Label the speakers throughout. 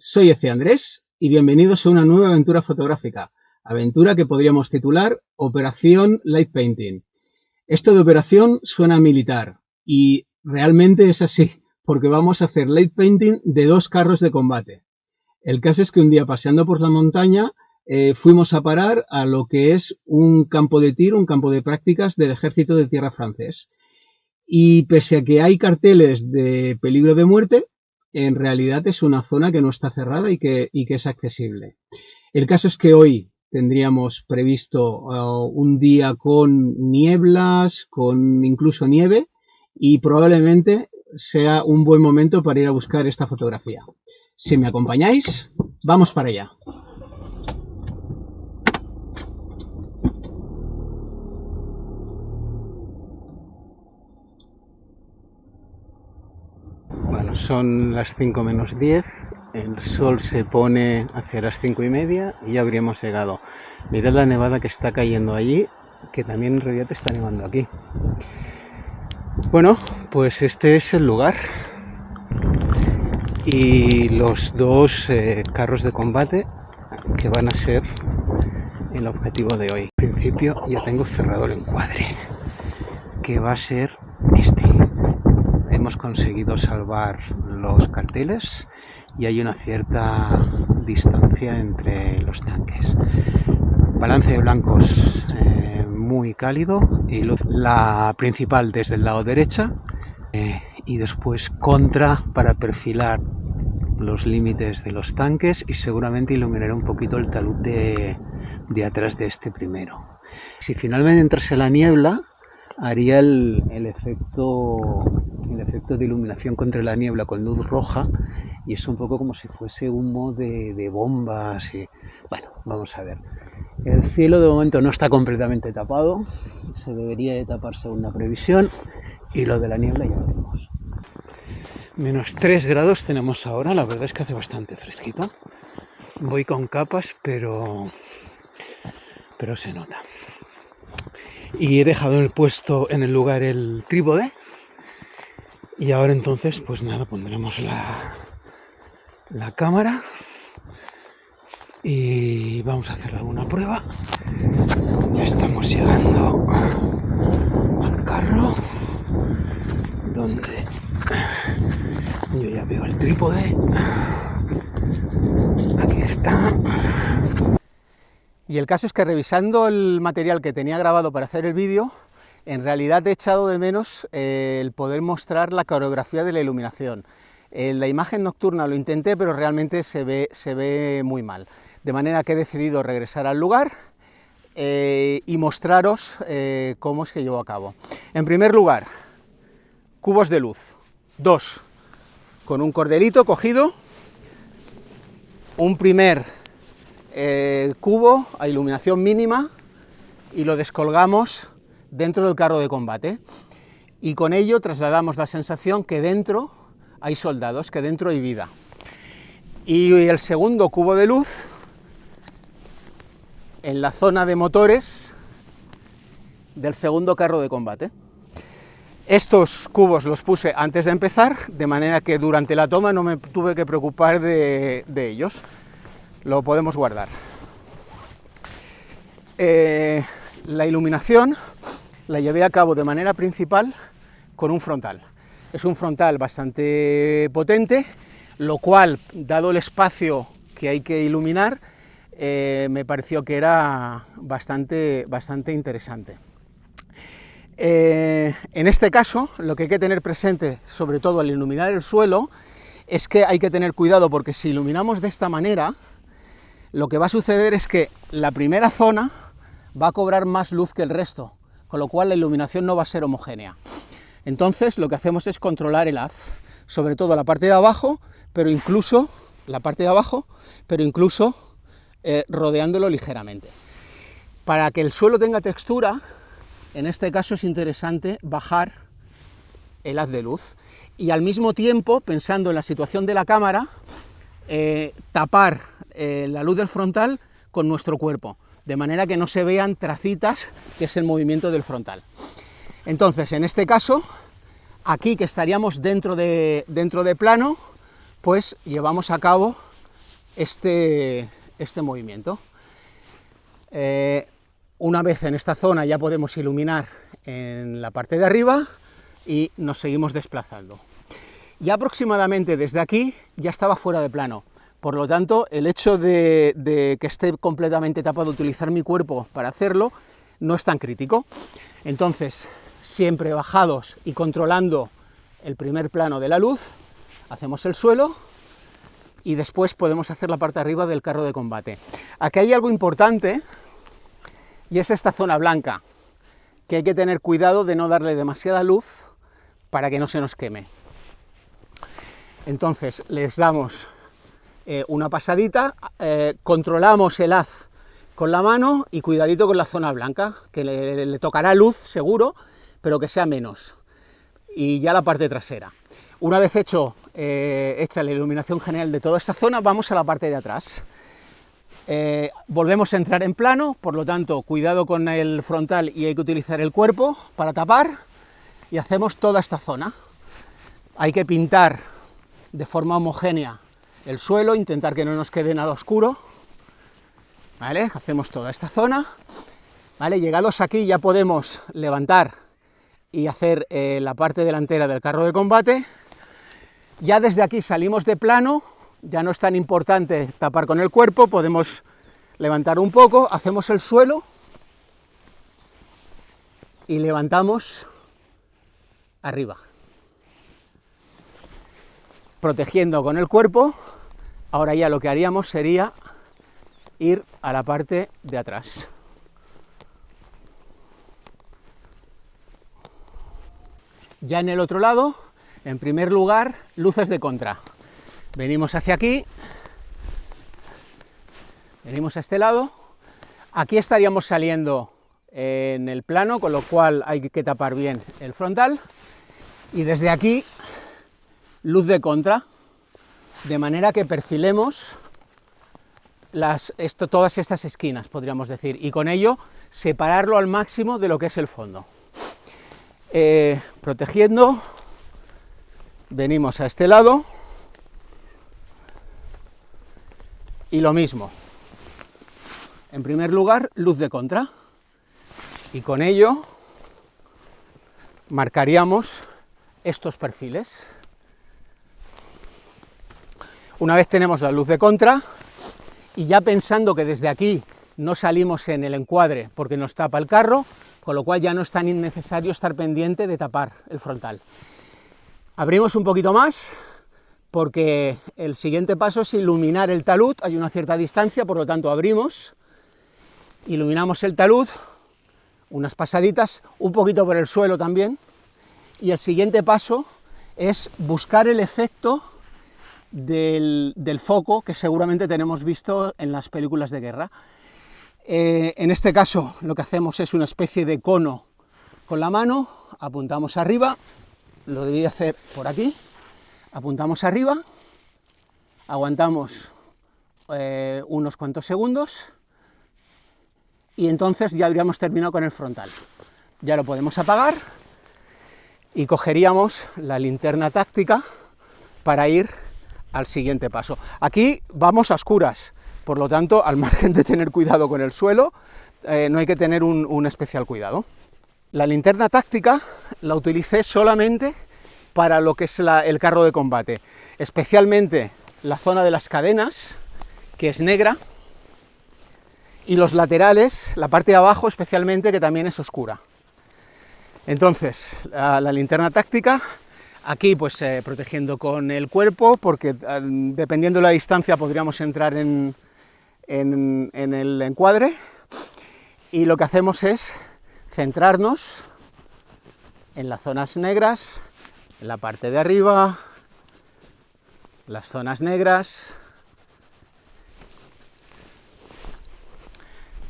Speaker 1: soy Ece Andrés y bienvenidos a una nueva aventura fotográfica, aventura que podríamos titular Operación Light Painting. Esto de operación suena militar y realmente es así, porque vamos a hacer light painting de 2 carros de combate. El caso es que un día paseando por la montaña fuimos a parar a lo que es un campo de tiro, un campo de prácticas del Ejército de Tierra francés. Y pese a que hay carteles de peligro de muerte, en realidad es una zona que no está cerrada y que es accesible. El caso es que hoy tendríamos previsto un día con nieblas, con incluso nieve, y probablemente sea un buen momento para ir a buscar esta fotografía. Si me acompañáis, vamos para allá. Bueno, son las 5 menos 10, el sol se pone hacia las 5:30 y ya habríamos llegado. Mirad la nevada que está cayendo allí, que también en realidad está nevando aquí. Bueno, pues este es el lugar y los 2 carros de combate que van a ser el objetivo de hoy. En principio ya tengo cerrado el encuadre, que va a ser este. Hemos conseguido salvar los carteles y hay una cierta distancia entre los tanques. Balance de blancos muy cálido y la principal desde el lado derecha y después contra para perfilar los límites de los tanques y seguramente iluminaré un poquito el talud de atrás de este primero. Si finalmente entrase la niebla, haría el efecto de iluminación contra la niebla con luz roja y es un poco como si fuese humo de bombas y bueno, vamos a ver. El cielo de momento no está completamente tapado, se debería de tapar según la previsión, y lo de la niebla ya veremos. Menos 3 grados tenemos ahora, la verdad es que hace bastante fresquito. Voy con capas, pero se nota. Y he dejado en el lugar el trípode. Y ahora entonces, pues nada, pondremos la cámara y vamos a hacer alguna prueba. Ya estamos llegando al carro, donde yo ya veo el trípode. Aquí está. Y el caso es que revisando el material que tenía grabado para hacer el vídeo, en realidad he echado de menos el poder mostrar la coreografía de la iluminación. En la imagen nocturna lo intenté, pero realmente se ve muy mal. De manera que he decidido regresar al lugar y mostraros cómo es que llevo a cabo. En primer lugar, cubos de luz. 2, con un cordelito cogido. Un primer cubo a iluminación mínima y lo descolgamos dentro del carro de combate, y con ello trasladamos la sensación que dentro hay soldados, que dentro hay vida. Y el segundo cubo de luz en la zona de motores del segundo carro de combate. Estos cubos los puse antes de empezar, de manera que durante la toma no me tuve que preocupar de ellos. Lo podemos guardar. La iluminación la llevé a cabo de manera principal con un frontal. Es un frontal bastante potente, lo cual, dado el espacio que hay que iluminar, me pareció que era bastante interesante. En este caso, lo que hay que tener presente, sobre todo al iluminar el suelo, es que hay que tener cuidado, porque si iluminamos de esta manera, lo que va a suceder es que la primera zona va a cobrar más luz que el resto, con lo cual la iluminación no va a ser homogénea. Entonces lo que hacemos es controlar el haz, sobre todo la parte de abajo, pero incluso rodeándolo ligeramente. Para que el suelo tenga textura, en este caso es interesante bajar el haz de luz y al mismo tiempo, pensando en la situación de la cámara, tapar la luz del frontal con nuestro cuerpo, de manera que no se vean tracitas, que es el movimiento del frontal. Entonces, en este caso, aquí que estaríamos dentro de plano, pues llevamos a cabo este movimiento. Una vez en esta zona ya podemos iluminar en la parte de arriba y nos seguimos desplazando. Ya aproximadamente desde aquí ya estaba fuera de plano, por lo tanto el hecho de que esté completamente tapado, utilizar mi cuerpo para hacerlo, no es tan crítico. Entonces, siempre bajados y controlando el primer plano de la luz, hacemos el suelo y después podemos hacer la parte de arriba del carro de combate. Aquí hay algo importante y es esta zona blanca, que hay que tener cuidado de no darle demasiada luz para que no se nos queme. Entonces les damos una pasadita, controlamos el haz con la mano y cuidadito con la zona blanca, que le tocará luz seguro, pero que sea menos. Y ya la parte trasera. Una vez hecha la iluminación general de toda esta zona, vamos a la parte de atrás. Volvemos a entrar en plano, por lo tanto, cuidado con el frontal y hay que utilizar el cuerpo para tapar, y hacemos toda esta zona. Hay que pintar de forma homogénea el suelo, intentar que no nos quede nada oscuro, ¿vale? Hacemos toda esta zona, ¿vale? Llegados aquí ya podemos levantar y hacer la parte delantera del carro de combate. Ya desde aquí salimos de plano, ya no es tan importante tapar con el cuerpo, podemos levantar un poco, hacemos el suelo y levantamos arriba, protegiendo con el cuerpo. Ahora ya lo que haríamos sería ir a la parte de atrás. Ya en el otro lado, en primer lugar, luces de contra. Venimos hacia aquí, venimos a este lado, aquí estaríamos saliendo en el plano, con lo cual hay que tapar bien el frontal, y desde aquí, luz de contra, de manera que perfilemos todas estas esquinas, podríamos decir, y con ello separarlo al máximo de lo que es el fondo. Protegiendo, venimos a este lado, y lo mismo. En primer lugar, luz de contra, y con ello marcaríamos estos perfiles. Una vez tenemos la luz de contra, y ya pensando que desde aquí no salimos en el encuadre porque nos tapa el carro, con lo cual ya no es tan innecesario estar pendiente de tapar el frontal. Abrimos un poquito más, porque el siguiente paso es iluminar el talud. Hay una cierta distancia, por lo tanto abrimos, iluminamos el talud, unas pasaditas, un poquito por el suelo también, y el siguiente paso es buscar el efecto del foco que seguramente tenemos visto en las películas de guerra. En este caso lo que hacemos es una especie de cono con la mano, apuntamos arriba, lo debí hacer por aquí, apuntamos arriba, aguantamos unos cuantos segundos y entonces ya habríamos terminado con el frontal. Ya lo podemos apagar y cogeríamos la linterna táctica para ir al siguiente paso. Aquí vamos a oscuras, por lo tanto, al margen de tener cuidado con el suelo, no hay que tener un especial cuidado. La linterna táctica la utilicé solamente para lo que es el carro de combate, especialmente la zona de las cadenas, que es negra, y los laterales, la parte de abajo especialmente, que también es oscura. Entonces, la linterna táctica, aquí pues protegiendo con el cuerpo, porque dependiendo de la distancia podríamos entrar en el encuadre, y lo que hacemos es centrarnos en las zonas negras, en la parte de arriba, las zonas negras,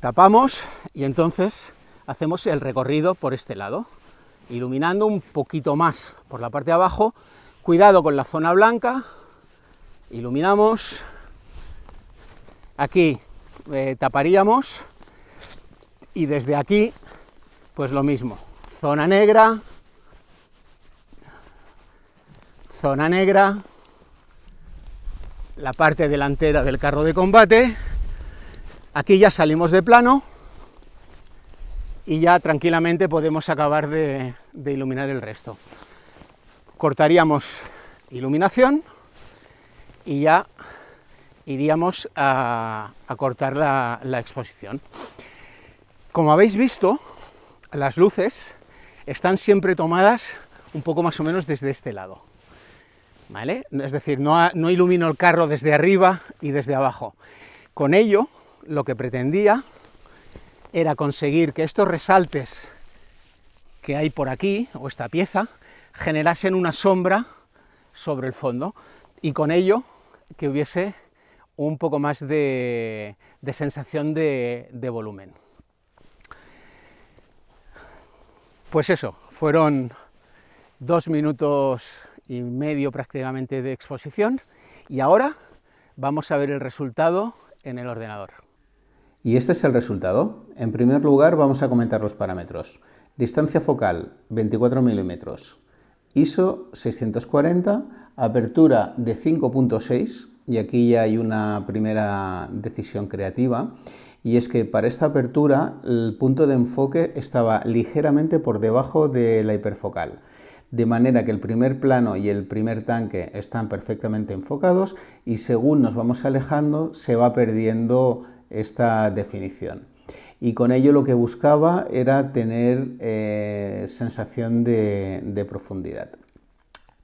Speaker 1: tapamos y entonces hacemos el recorrido por este lado, iluminando un poquito más por la parte de abajo, cuidado con la zona blanca, iluminamos, aquí taparíamos y desde aquí pues lo mismo, zona negra, la parte delantera del carro de combate. Aquí ya salimos de plano y ya tranquilamente podemos acabar de iluminar el resto. Cortaríamos iluminación y ya iríamos a cortar la exposición. Como habéis visto, las luces están siempre tomadas un poco más o menos desde este lado, ¿vale? Es decir, no ilumino el carro desde arriba y desde abajo. Con ello, lo que pretendía era conseguir que estos resaltes que hay por aquí, o esta pieza, generasen una sombra sobre el fondo, y con ello que hubiese un poco más de sensación de volumen. Pues eso, fueron 2 minutos y medio prácticamente de exposición, y ahora vamos a ver el resultado en el ordenador.
Speaker 2: Y este es el resultado. En primer lugar vamos a comentar los parámetros. Distancia focal 24 milímetros, ISO 640, apertura de 5.6, y aquí ya hay una primera decisión creativa, y es que para esta apertura el punto de enfoque estaba ligeramente por debajo de la hiperfocal, de manera que el primer plano y el primer tanque están perfectamente enfocados, y según nos vamos alejando se va perdiendo esta definición. Y con ello lo que buscaba era tener sensación de profundidad.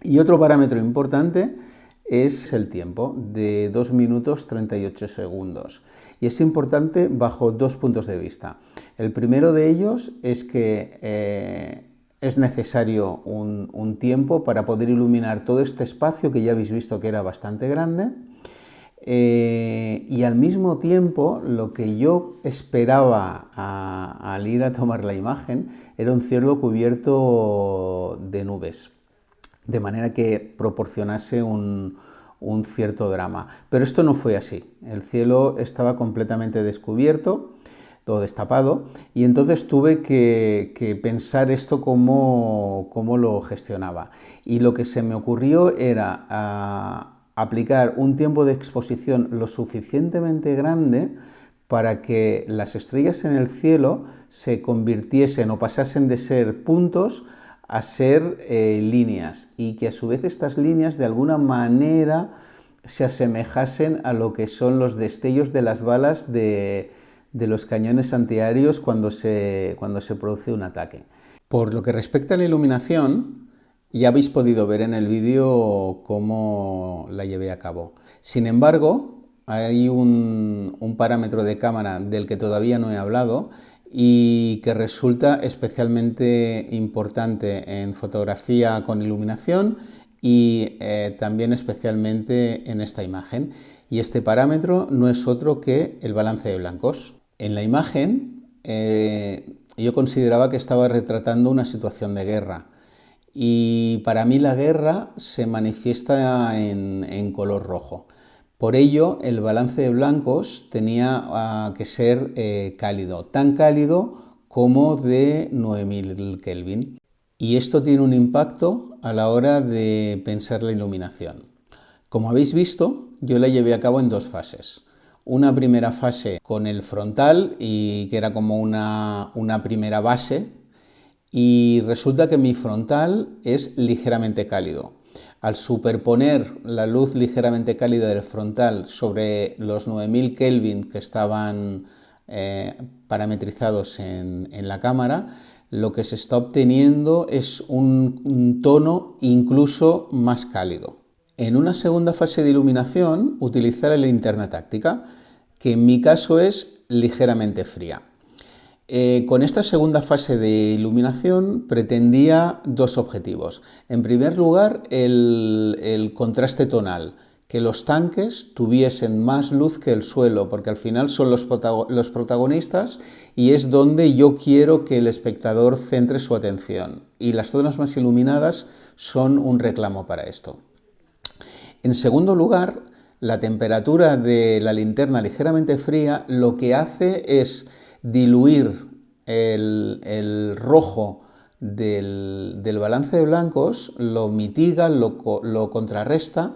Speaker 2: Y otro parámetro importante es el tiempo, de 2 minutos 38 segundos. Y es importante bajo 2 puntos de vista. El primero de ellos es que es necesario un tiempo para poder iluminar todo este espacio, que ya habéis visto que era bastante grande. Y al mismo tiempo, lo que yo esperaba al ir a tomar la imagen era un cielo cubierto de nubes, de manera que proporcionase un cierto drama. Pero esto no fue así. El cielo estaba completamente descubierto, todo destapado, y entonces tuve que pensar esto cómo lo gestionaba. Y lo que se me ocurrió era aplicar un tiempo de exposición lo suficientemente grande para que las estrellas en el cielo se convirtiesen o pasasen de ser puntos a ser líneas, y que a su vez estas líneas de alguna manera se asemejasen a lo que son los destellos de las balas de los cañones antiaéreos cuando se produce un ataque. Por lo que respecta a la iluminación, ya habéis podido ver en el vídeo cómo la llevé a cabo. Sin embargo, hay un parámetro de cámara del que todavía no he hablado y que resulta especialmente importante en fotografía con iluminación y también especialmente en esta imagen. Y este parámetro no es otro que el balance de blancos. En la imagen yo consideraba que estaba retratando una situación de guerra, y para mí la guerra se manifiesta en color rojo. Por ello, el balance de blancos tenía que ser cálido, tan cálido como de 9000 Kelvin. Y esto tiene un impacto a la hora de pensar la iluminación. Como habéis visto, yo la llevé a cabo en 2 fases. Una primera fase con el frontal, y que era como una primera base, y resulta que mi frontal es ligeramente cálido. Al superponer la luz ligeramente cálida del frontal sobre los 9000 Kelvin que estaban parametrizados en la cámara, lo que se está obteniendo es un tono incluso más cálido. En una segunda fase de iluminación, utilizar la linterna táctica, que en mi caso es ligeramente fría. Con esta segunda fase de iluminación pretendía 2 objetivos. En primer lugar, el contraste tonal, que los tanques tuviesen más luz que el suelo, porque al final son los protagonistas y es donde yo quiero que el espectador centre su atención. Y las zonas más iluminadas son un reclamo para esto. En segundo lugar, la temperatura de la linterna ligeramente fría lo que hace es diluir el rojo del balance de blancos, lo mitiga, lo contrarresta,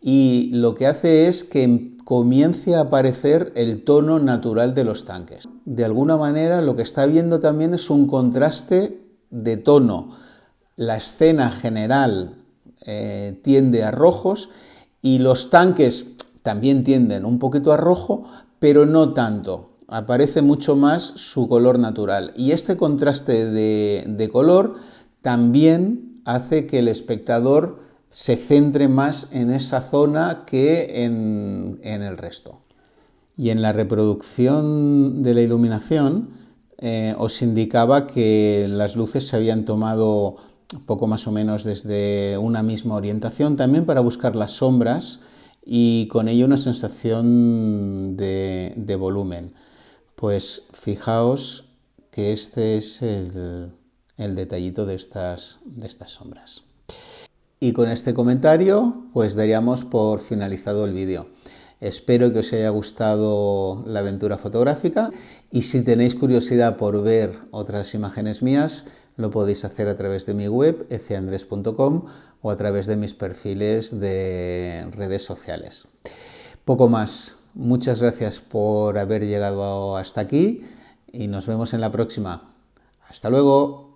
Speaker 2: y lo que hace es que comience a aparecer el tono natural de los tanques. De alguna manera lo que está viendo también es un contraste de tono. La escena general tiende a rojos y los tanques también tienden un poquito a rojo, pero no tanto. Aparece mucho más su color natural. Y este contraste de color también hace que el espectador se centre más en esa zona que en el resto. Y en la reproducción de la iluminación os indicaba que las luces se habían tomado poco más o menos desde una misma orientación, también para buscar las sombras y con ello una sensación de volumen. Pues fijaos que este es el detallito de estas sombras. Y con este comentario pues daríamos por finalizado el vídeo. Espero que os haya gustado la aventura fotográfica y si tenéis curiosidad por ver otras imágenes mías, lo podéis hacer a través de mi web, eceandres.com, o a través de mis perfiles de redes sociales. Poco más. Muchas gracias por haber llegado hasta aquí y nos vemos en la próxima. ¡Hasta luego!